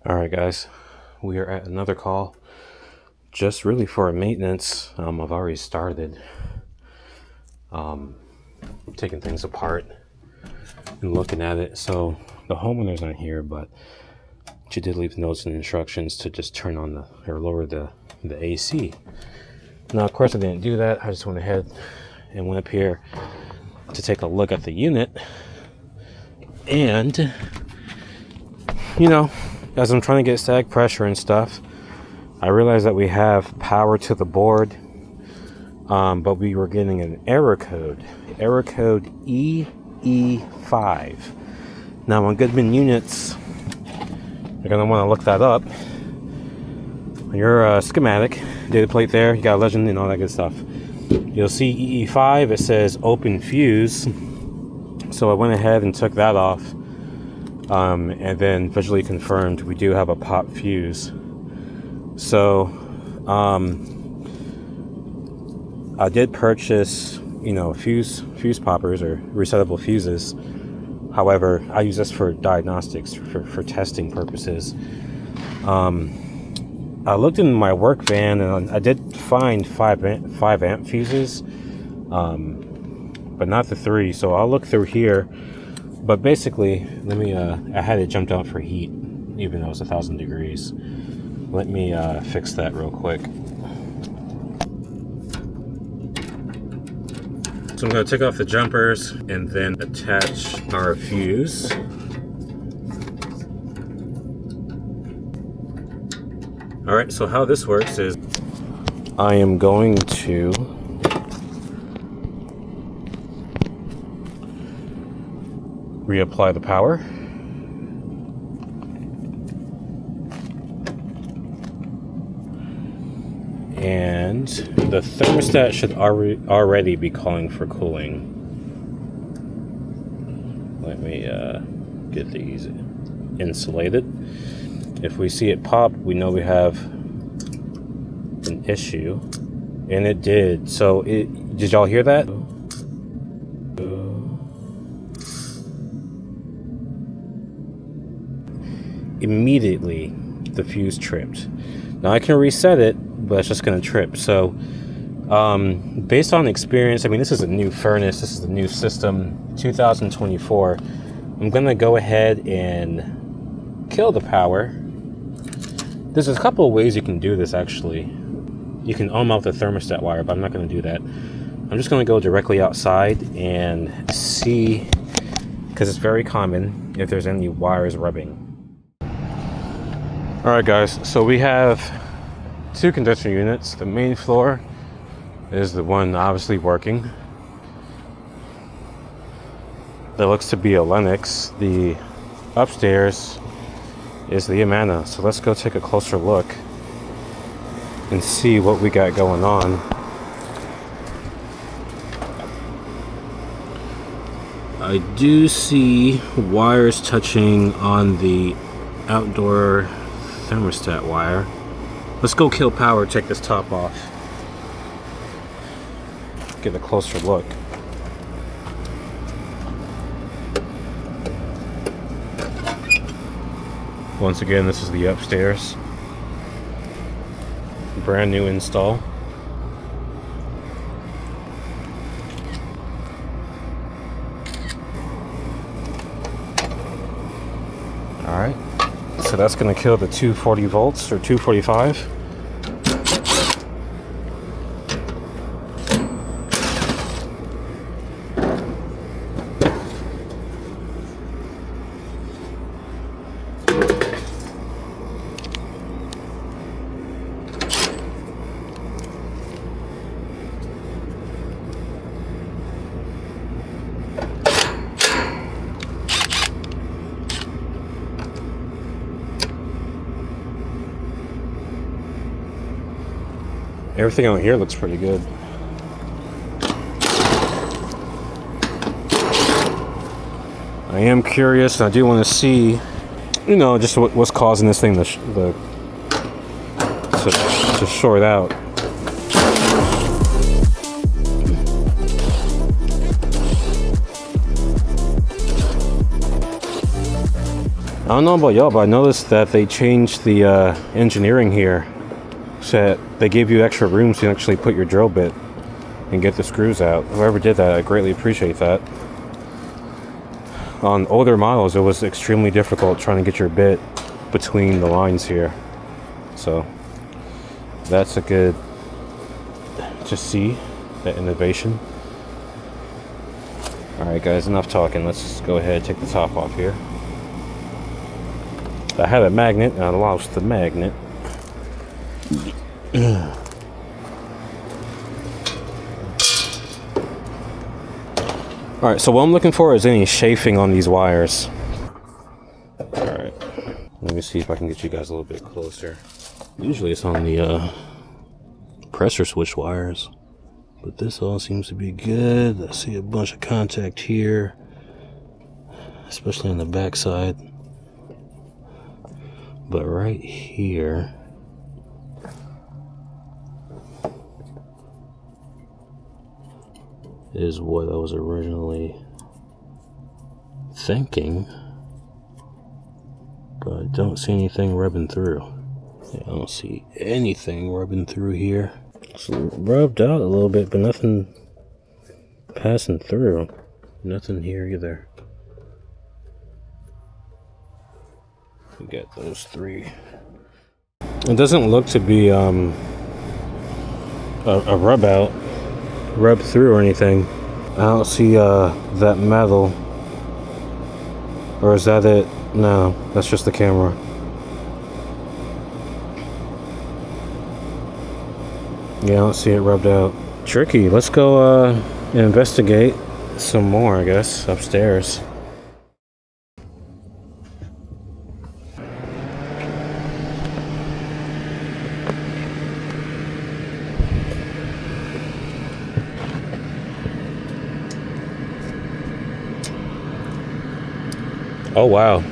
All right, guys, we are at another call, just really for a maintenance. I've already started taking things apart and looking at it. So the homeowner's not here, but she did leave notes and instructions to just turn on or lower the AC. Now, of course, I didn't do that. I just went ahead and went up here to take a look at the unit. And, as I'm trying to get static pressure and stuff, I realized that we have power to the board, but we were getting an error code EE5. Now on Goodman units, you're going to want to look that up. Your schematic, data plate there, you got a legend and all that good stuff. You'll see EE5, it says open fuse. So I went ahead and took that off. And then visually confirmed we do have a pop fuse. So I did purchase fuse poppers or resettable fuses. However, I use this for diagnostics, for testing purposes. I looked in my work van and I did find 5 amp fuses, but not the 3. So I'll look through here. But basically, I had it jumped out for heat, even though it's 1,000 degrees. Let me fix that real quick. So I'm going to take off the jumpers and then attach our fuse. All right, so how this works is I am going to reapply the power. And the thermostat should already be calling for cooling. Let me get these insulated. If we see it pop, we know we have an issue. And it did. So did y'all hear that? Immediately the fuse tripped. Now I can reset it, but it's just going to trip. So based on experience, this is a new furnace, this is a new system, 2024. I'm going to go ahead and kill the power. There's a couple of ways you can do this actually. You can ohm out the thermostat wire, but I'm not going to do that. I'm just going to go directly outside and see, because it's very common, if there's any wires rubbing. Alright guys, so we have 2 condenser units. The main floor is the one obviously working. That looks to be a Lennox. The upstairs is the Amana. So let's go take a closer look and see what we got going on. I do see wires touching on the outdoor thermostat wire. Let's go kill power, take this top off. Get a closer look. Once again, this is the upstairs. Brand new install. Alright. So that's going to kill the 240 volts or 245. Everything out here looks pretty good. I am curious, and I do want to see, just what's causing this thing to short out. don't know about y'all, but I noticed that they changed the engineering here. So they gave you extra room so you can actually put your drill bit and get the screws out. Whoever did that, I greatly appreciate that. On older models, it was extremely difficult trying to get your bit between the lines here. So that's a good to see that innovation. Alright guys, enough talking. Let's go ahead and take the top off here. I had a magnet and I lost the magnet. Alright, so what I'm looking for is any chafing on these wires. Alright, let me see if I can get you guys a little bit closer. Usually it's on the pressure switch wires, but this all seems to be good. I see a bunch of contact here, especially on the back side. But right here, is what I was originally thinking, but I don't see anything rubbing through. Yeah, I don't see anything rubbing through here. It's rubbed out a little bit, but nothing passing through. Nothing here either. We got those three. It doesn't look to be a rub out, rub through or anything. I don't see that metal. Or is that it? No, that's just the camera. Yeah, I don't see it rubbed out. Tricky. Let's go investigate some more, I guess, upstairs. Oh wow.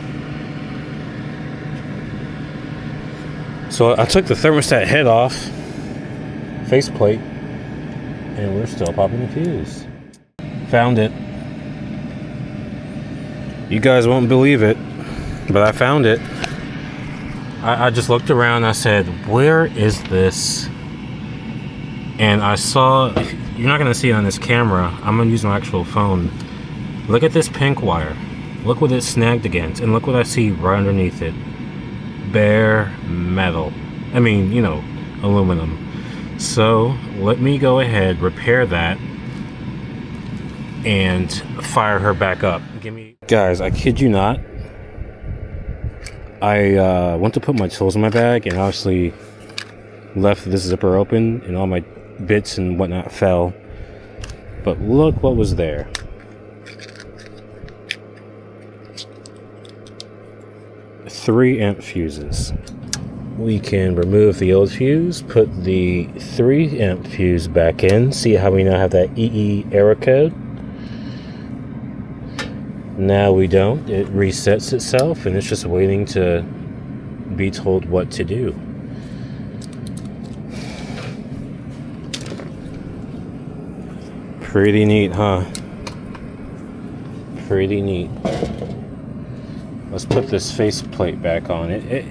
So I took the thermostat head off, faceplate, and we're still popping the fuse. Found it. You guys won't believe it, but I found it. I just looked around and I said, where is this? And I saw, you're not gonna see it on this camera, I'm gonna use my actual phone. Look at this pink wire. Look what it's snagged against, and look what I see right underneath it. Bare metal. I mean, you know, aluminum. So let me go ahead, repair that, and fire her back up. Guys, I kid you not. I went to put my tools in my bag and obviously left this zipper open and all my bits and whatnot fell. But look what was there. 3 amp fuses. We can remove the old fuse, put the 3 amp fuse back in, see how we now have that EE error code. Now we don't. It resets itself and it's just waiting to be told what to do. Pretty neat, huh? Pretty neat. Let's put this faceplate back on it.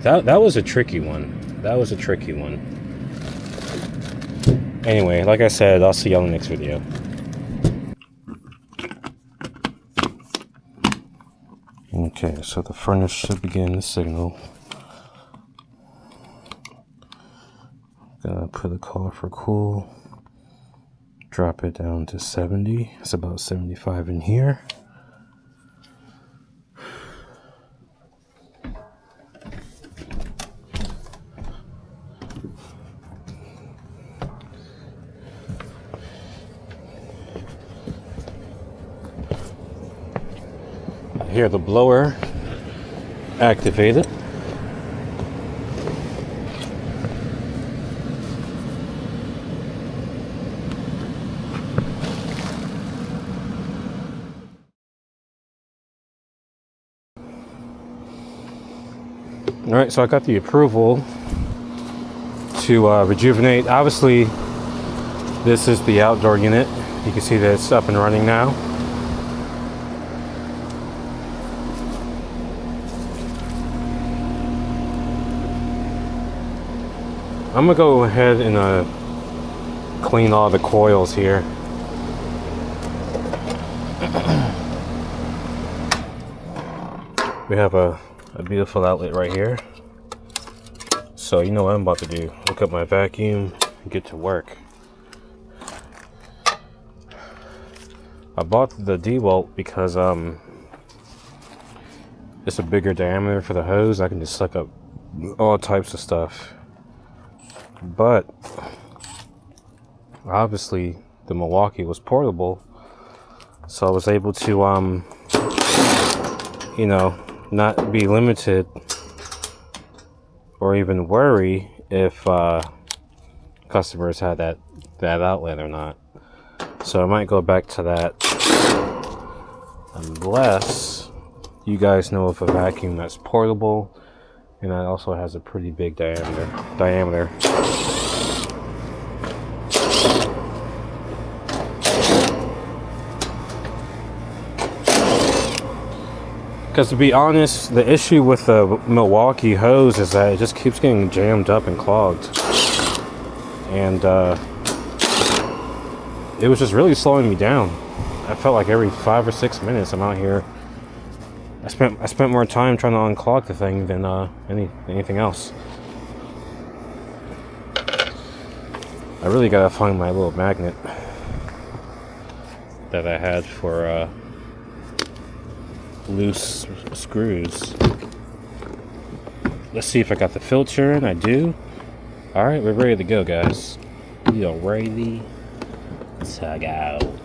That was a tricky one. That was a tricky one. Anyway, like I said, I'll see y'all in the next video. Okay, so the furnace should begin the signal. Gonna put a color for cool. Drop it down to 70. It's about 75 in here. Here, the blower activated. All right, so I got the approval to rejuvenate. Obviously, this is the outdoor unit. You can see that it's up and running now. I'm gonna go ahead and clean all the coils here. We have a beautiful outlet right here. So you know what I'm about to do. Hook up my vacuum and get to work. I bought the DeWalt because it's a bigger diameter for the hose. I can just suck up all types of stuff. But obviously the Milwaukee was portable, so I was able to you know, not be limited or even worry if customers had that outlet or not. So I might go back to that unless you guys know of a vacuum that's portable and that also has a pretty big diameter. Because to be honest, the issue with the Milwaukee hose is that it just keeps getting jammed up and clogged. And it was just really slowing me down. I felt like every 5 or 6 minutes I'm out here. I spent more time trying to unclog the thing than anything else. I really gotta find my little magnet that I had for loose screws. Let's see if I got the filter in. I do. Alright, we're ready to go, guys. We are ready to go.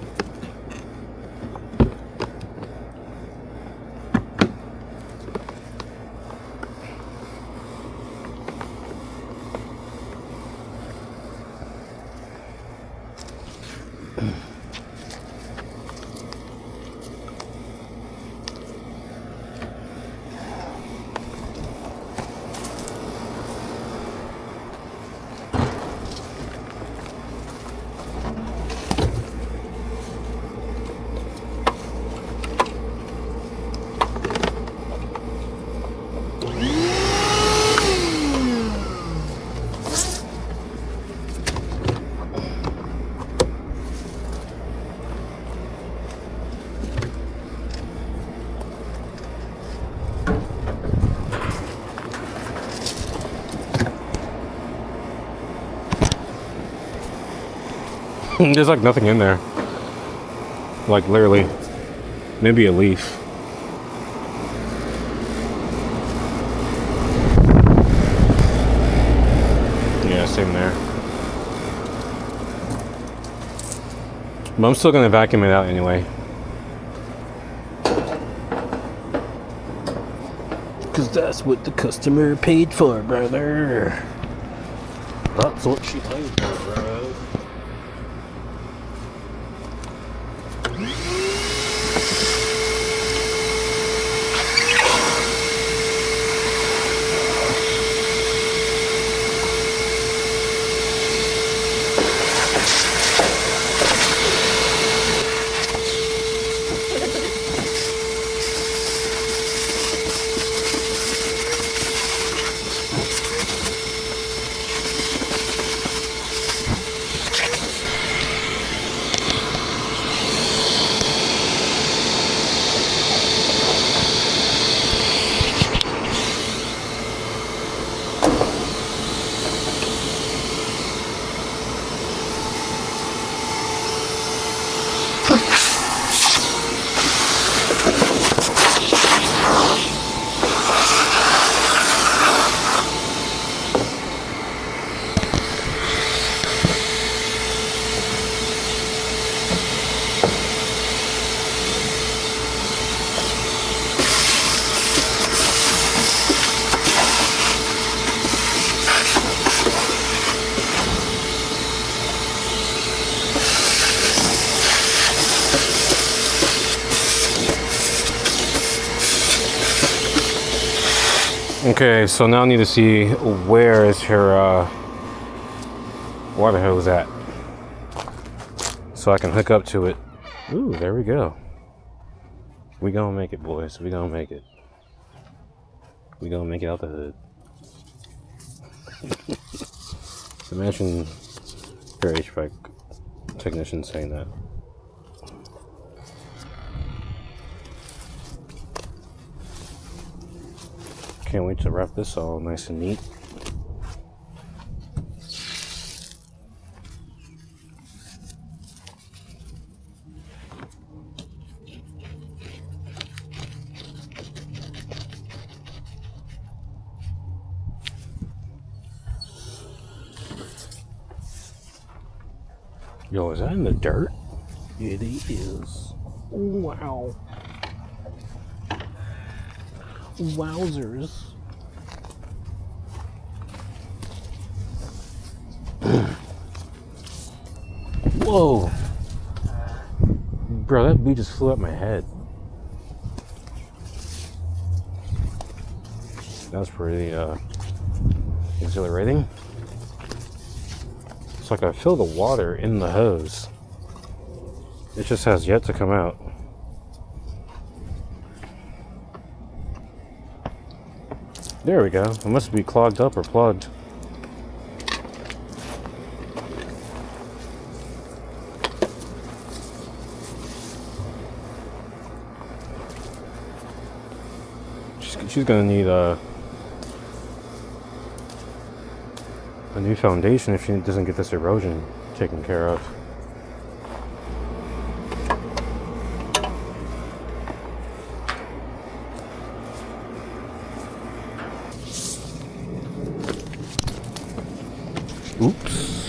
There's like nothing in there. Like literally, maybe a leaf. Yeah, same there. But I'm still gonna vacuum it out anyway. Cause that's what the customer paid for, brother. That's what she paid for, bro. Okay, so now I need to see where is her water hose at, so I can hook up to it. Ooh, there we go. We gonna make it, boys. We gonna make it. We gonna make it out the hood. Imagine your HVAC technician saying that. Can't wait to wrap this all nice and neat. Yo, is that in the dirt? It is. Wow. Wowzers. Whoa. Bro, that bee just flew at my head. That was pretty exhilarating. It's like I feel the water in the hose. It just has yet to come out. There we go. It must be clogged up or plugged. She's gonna need a new foundation if she doesn't get this erosion taken care of. Oops.